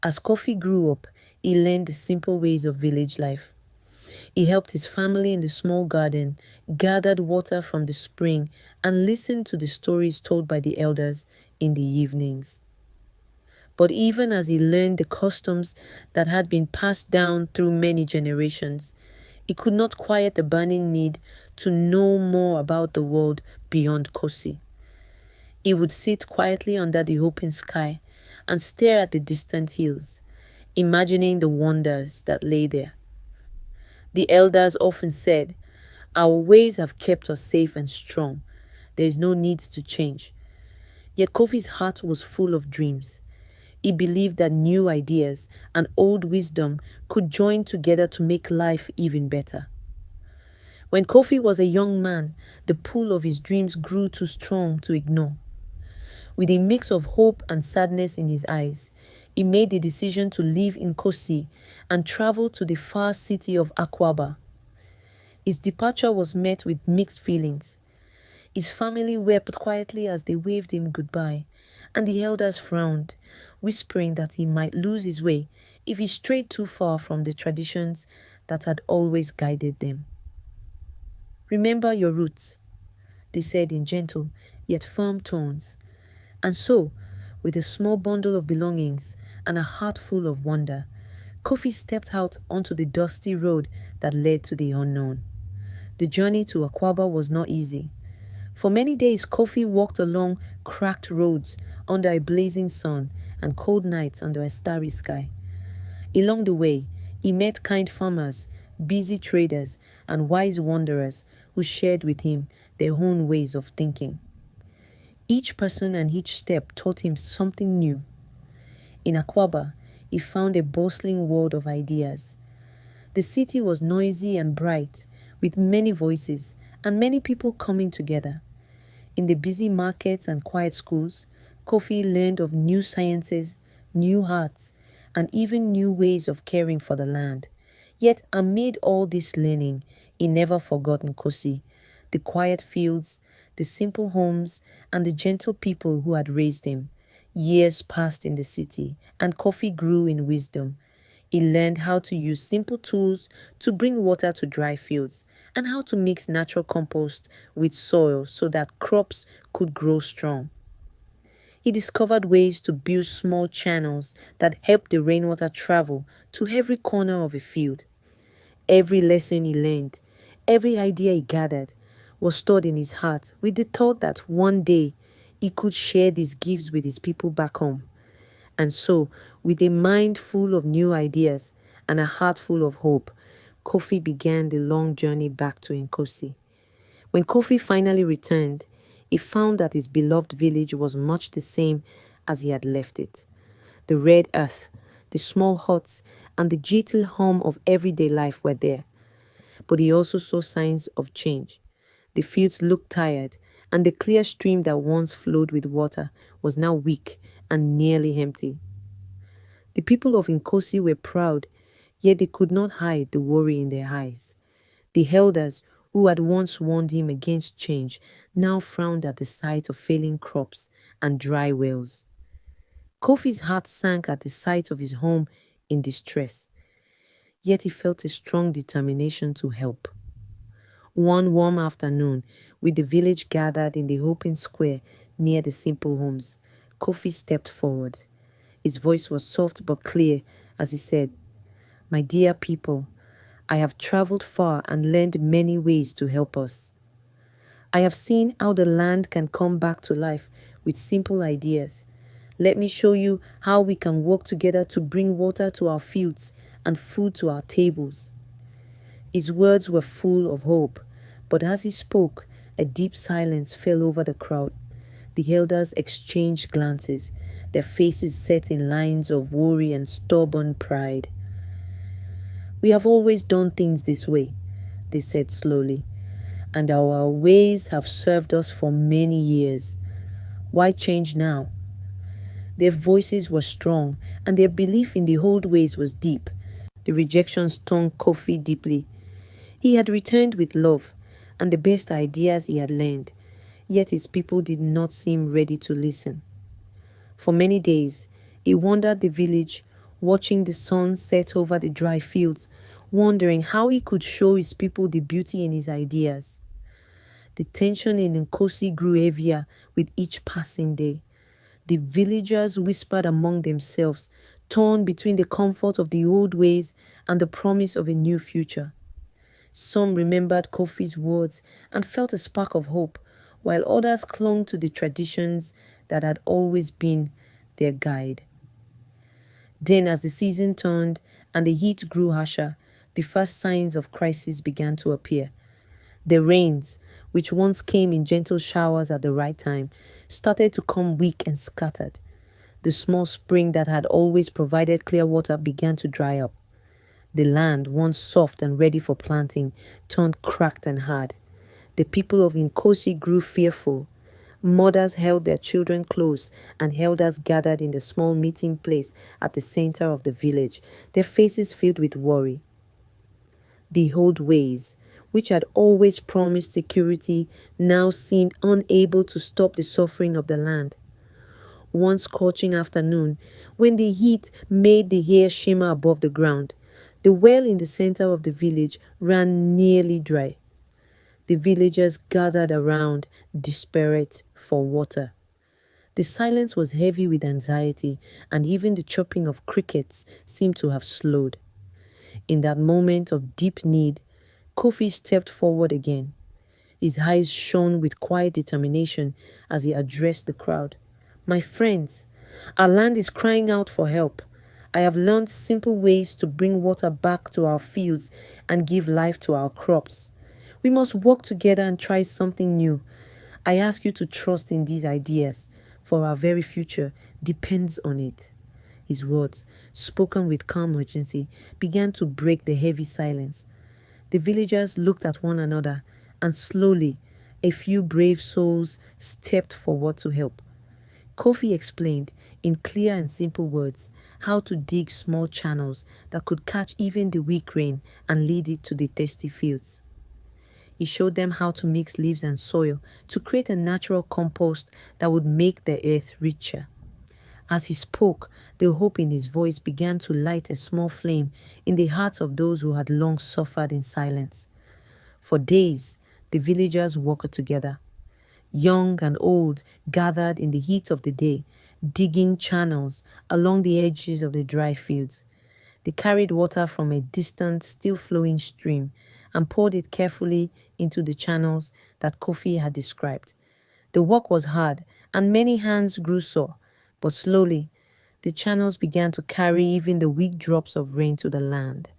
As Kofi grew up, he learned the simple ways of village life. He helped his family in the small garden, gathered water from the spring, and listened to the stories told by the elders in the evenings. But even as he learned the customs that had been passed down through many generations, he could not quiet the burning need to know more about the world beyond Kosi. He would sit quietly under the open sky and stare at the distant hills, imagining the wonders that lay there. The elders often said, "Our ways have kept us safe and strong. There is no need to change." Yet Kofi's heart was full of dreams. He believed that new ideas and old wisdom could join together to make life even better. When Kofi was a young man, the pull of his dreams grew too strong to ignore. With a mix of hope and sadness in his eyes, he made the decision to live in Kosi and travel to the far city of Akwaba. His departure was met with mixed feelings. His family wept quietly as they waved him goodbye, and the elders frowned, whispering that he might lose his way if he strayed too far from the traditions that had always guided them. "Remember your roots," they said in gentle yet firm tones. And so, with a small bundle of belongings and a heart full of wonder, Kofi stepped out onto the dusty road that led to the unknown. The journey to Akwaba was not easy. For many days, Kofi walked along cracked roads under a blazing sun and cold nights under a starry sky. Along the way, he met kind farmers, busy traders, and wise wanderers who shared with him their own ways of thinking. Each person and each step taught him something new. In Akwaba, he found a bustling world of ideas. The city was noisy and bright, with many voices and many people coming together. In the busy markets and quiet schools, Kofi learned of new sciences, new arts, and even new ways of caring for the land. Yet amid all this learning, he never forgot Nkosi, the quiet fields, the simple homes, and the gentle people who had raised him. Years passed in the city, and Kofi grew in wisdom. He learned how to use simple tools to bring water to dry fields, and how to mix natural compost with soil so that crops could grow strong. He discovered ways to build small channels that helped the rainwater travel to every corner of a field. Every lesson he learned, every idea he gathered, was stored in his heart with the thought that one day he could share these gifts with his people back home. And so, with a mind full of new ideas and a heart full of hope, Kofi began the long journey back to Nkosi. When Kofi finally returned, he found that his beloved village was much the same as he had left it. The red earth, the small huts, and the gentle hum of everyday life were there. But he also saw signs of change. The fields looked tired, and the clear stream that once flowed with water was now weak and nearly empty. The people of Nkosi were proud, yet they could not hide the worry in their eyes. The elders, who had once warned him against change, now frowned at the sight of failing crops and dry wells. Kofi's heart sank at the sight of his home in distress, yet he felt a strong determination to help. One warm afternoon, with the village gathered in the open square near the simple homes, Kofi stepped forward. His voice was soft but clear as he said, "My dear people, I have traveled far and learned many ways to help us. I have seen how the land can come back to life with simple ideas. Let me show you how we can work together to bring water to our fields and food to our tables." His words were full of hope, but as he spoke, a deep silence fell over the crowd. The elders exchanged glances, their faces set in lines of worry and stubborn pride. "We have always done things this way," they said slowly, "and our ways have served us for many years. Why change now?" Their voices were strong, and their belief in the old ways was deep. The rejection stung Kofi deeply. He had returned with love and the best ideas he had learned, yet his people did not seem ready to listen. For many days, he wandered the village, watching the sun set over the dry fields, wondering how he could show his people the beauty in his ideas. The tension in Nkosi grew heavier with each passing day. The villagers whispered among themselves, torn between the comfort of the old ways and the promise of a new future. Some remembered Kofi's words and felt a spark of hope, while others clung to the traditions that had always been their guide. Then, as the season turned and the heat grew harsher, the first signs of crisis began to appear. The rains, which once came in gentle showers at the right time, started to come weak and scattered. The small spring that had always provided clear water began to dry up. The land, once soft and ready for planting, turned cracked and hard. The people of Nkosi grew fearful. Mothers held their children close, and elders gathered in the small meeting place at the center of the village, their faces filled with worry. The old ways, which had always promised security, now seemed unable to stop the suffering of the land. One scorching afternoon, when the heat made the air shimmer above the ground, the well in the center of the village ran nearly dry. The villagers gathered around, desperate for water. The silence was heavy with anxiety, and even the chirping of crickets seemed to have slowed. In that moment of deep need, Kofi stepped forward again. His eyes shone with quiet determination as he addressed the crowd. "My friends, our land is crying out for help. I have learned simple ways to bring water back to our fields and give life to our crops. We must work together and try something new. I ask you to trust in these ideas, for our very future depends on it." His words, spoken with calm urgency, began to break the heavy silence. The villagers looked at one another, and slowly, a few brave souls stepped forward to help. Kofi explained, in clear and simple words, how to dig small channels that could catch even the weak rain and lead it to the thirsty fields. He showed them how to mix leaves and soil to create a natural compost that would make the earth richer. As he spoke, the hope in his voice began to light a small flame in the hearts of those who had long suffered in silence. For days, the villagers worked together. Young and old gathered in the heat of the day, digging channels along the edges of the dry fields. They carried water from a distant, still-flowing stream and poured it carefully into the channels that Kofi had described. The work was hard, and many hands grew sore, but slowly, the channels began to carry even the weak drops of rain to the land.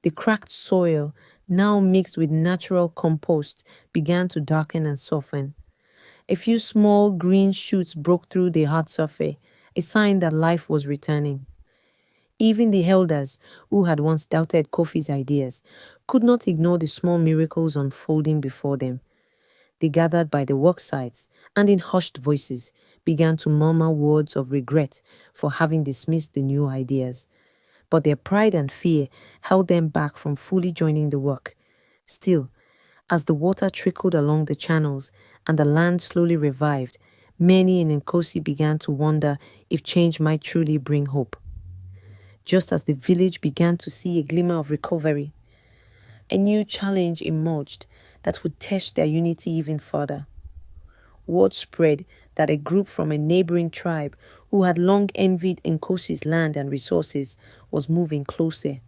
The cracked soil, now mixed with natural compost, began to darken and soften. A few small green shoots broke through the hard surface, a sign that life was returning. Even the elders, who had once doubted Kofi's ideas, could not ignore the small miracles unfolding before them. They gathered by the work sites and in hushed voices began to murmur words of regret for having dismissed the new ideas. But their pride and fear held them back from fully joining the work. Still, as the water trickled along the channels and the land slowly revived, many in Nkosi began to wonder if change might truly bring hope. Just as the village began to see a glimmer of recovery, a new challenge emerged that would test their unity even further. Word spread that a group from a neighboring tribe who had long envied Nkosi's land and resources was moving closer.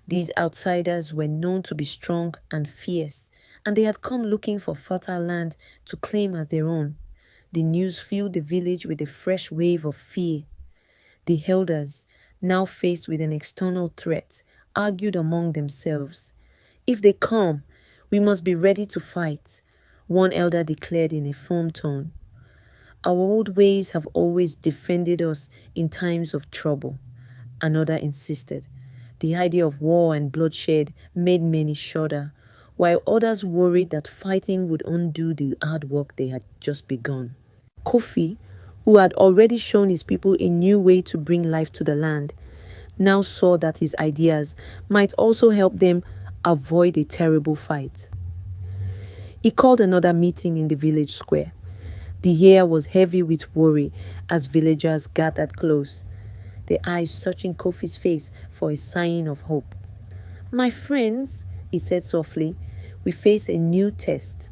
These outsiders were known to be strong and fierce, and they had come looking for fertile land to claim as their own. The news filled the village with a fresh wave of fear. The elders, now faced with an external threat, argued among themselves. "If they come, we must be ready to fight," one elder declared in a firm tone. "Our old ways have always defended us in times of trouble," another insisted. The idea of war and bloodshed made many shudder, while others worried that fighting would undo the hard work they had just begun. Kofi, who had already shown his people a new way to bring life to the land, now saw that his ideas might also help them avoid a terrible fight. He called another meeting in the village square. The air was heavy with worry as villagers gathered close. their eyes searching Kofi's face for a sign of hope. "My friends," he said softly, "we face a new test.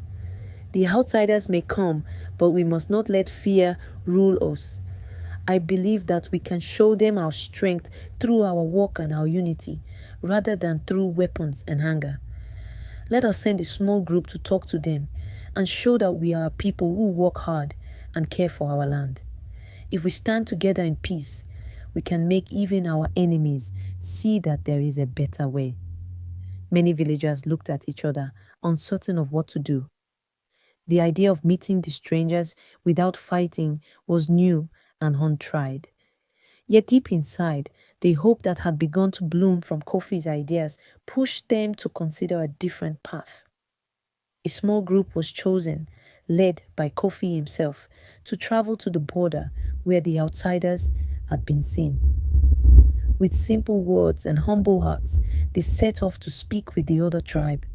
The outsiders may come, but we must not let fear rule us. I believe that we can show them our strength through our work and our unity, rather than through weapons and anger. Let us send a small group to talk to them and show that we are people who work hard and care for our land. If we stand together in peace, we can make even our enemies see that there is a better way." Many villagers looked at each other, uncertain of what to do. The idea of meeting the strangers without fighting was new and untried. Yet deep inside, the hope that had begun to bloom from Kofi's ideas pushed them to consider a different path. A small group was chosen, led by Kofi himself, to travel to the border where the outsiders had been seen. With simple words and humble hearts, they set off to speak with the other tribe,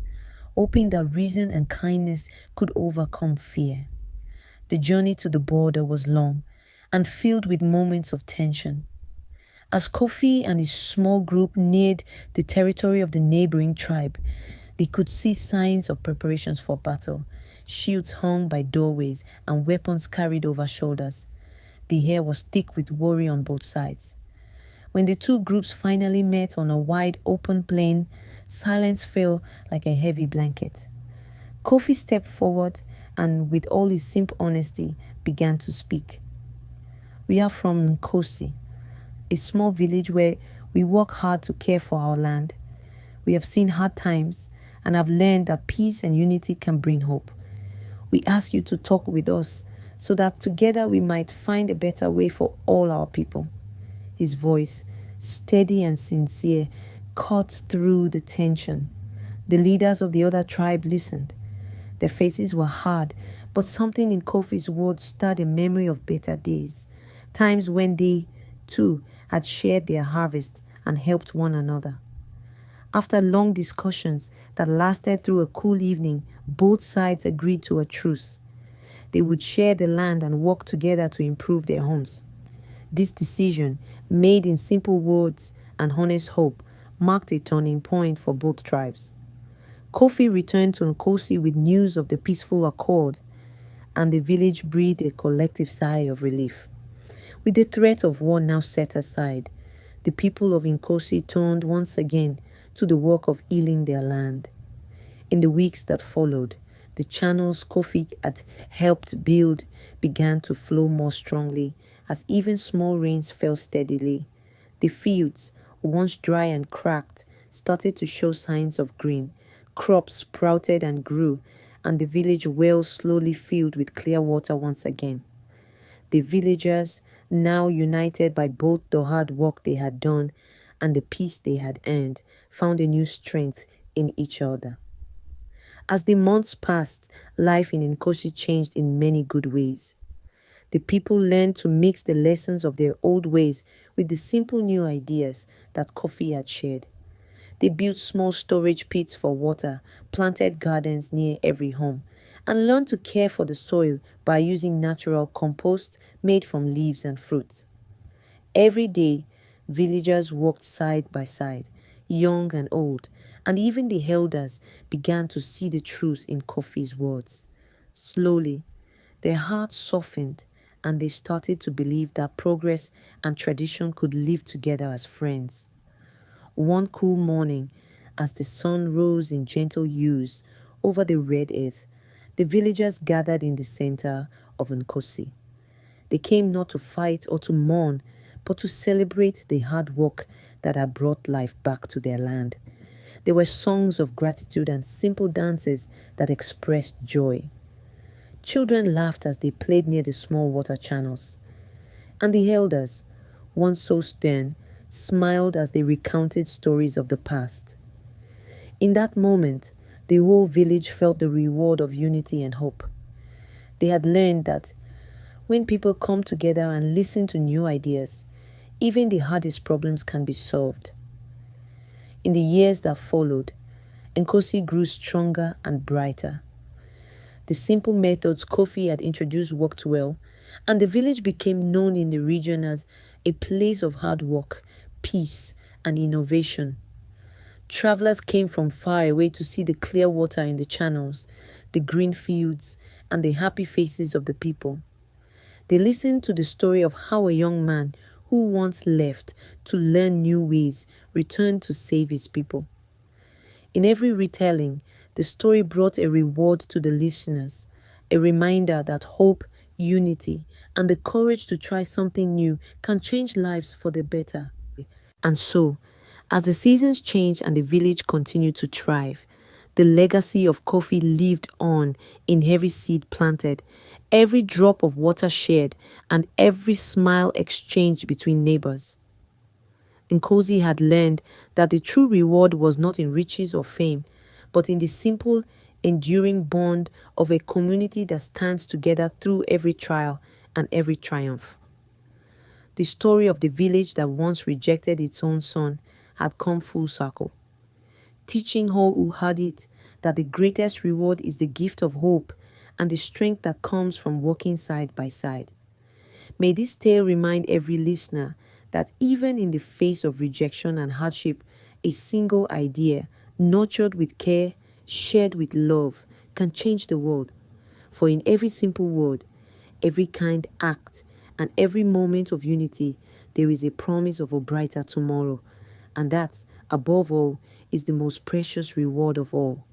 hoping that reason and kindness could overcome fear. The journey to the border was long and filled with moments of tension. As Kofi and his small group neared the territory of the neighboring tribe, they could see signs of preparations for battle, shields hung by doorways and weapons carried over shoulders. The air was thick with worry on both sides. When the two groups finally met on a wide open plain, silence fell like a heavy blanket. Kofi stepped forward and, with all his simple honesty, began to speak. "We are from Nkosi, a small village where we work hard to care for our land. We have seen hard times and have learned that peace and unity can bring hope. We ask you to talk with us so that together we might find a better way for all our people." His voice, steady and sincere, cut through the tension. The leaders of the other tribe listened. Their faces were hard, but something in Kofi's words stirred a memory of better days, times when they, too, had shared their harvest and helped one another. After long discussions that lasted through a cool evening, both sides agreed to a truce. They would share the land and work together to improve their homes. This decision, made in simple words and honest hope, marked a turning point for both tribes. Kofi returned to Nkosi with news of the peaceful accord, and the village breathed a collective sigh of relief. With the threat of war now set aside, the people of Nkosi turned once again to the work of healing their land. In the weeks that followed, the channels Kofi had helped build began to flow more strongly as even small rains fell steadily. The fields, once dry and cracked, started to show signs of green. Crops sprouted and grew, and the village wells slowly filled with clear water once again. The villagers, now united by both the hard work they had done and the peace they had earned, found a new strength in each other. As the months passed, life in Nkosi changed in many good ways. The people learned to mix the lessons of their old ways with the simple new ideas that Kofi had shared. They built small storage pits for water, planted gardens near every home, and learned to care for the soil by using natural compost made from leaves and fruits. Every day, villagers worked side by side, young and old, and even the elders began to see the truth in Kofi's words. Slowly, their hearts softened, and they started to believe that progress and tradition could live together as friends. One cool morning, as the sun rose in gentle hues over the red earth, the villagers gathered in the center of Nkosi. They came not to fight or to mourn, but to celebrate the hard work that had brought life back to their land. There were songs of gratitude and simple dances that expressed joy. Children laughed as they played near the small water channels. And the elders, once so stern, smiled as they recounted stories of the past. In that moment, the whole village felt the reward of unity and hope. They had learned that when people come together and listen to new ideas, even the hardest problems can be solved. In the years that followed, Nkosi grew stronger and brighter. The simple methods Kofi had introduced worked well, and the village became known in the region as a place of hard work, peace, and innovation. Travelers came from far away to see the clear water in the channels, the green fields, and the happy faces of the people. They listened to the story of how a young man who once left to learn new ways returned to save his people. In every retelling, the story brought a reward to the listeners, a reminder that hope, unity, and the courage to try something new can change lives for the better. And so, as the seasons changed and the village continued to thrive, the legacy of coffee lived on in every seed planted, every drop of water shared, and every smile exchanged between neighbors. Nkosi had learned that the true reward was not in riches or fame, but in the simple, enduring bond of a community that stands together through every trial and every triumph. The story of the village that once rejected its own son had come full circle, teaching all who heard it that the greatest reward is the gift of hope and the strength that comes from walking side by side. May this tale remind every listener that even in the face of rejection and hardship, a single idea, nurtured with care, shared with love, can change the world. For in every simple word, every kind act, and every moment of unity, there is a promise of a brighter tomorrow. And that, above all, is the most precious reward of all.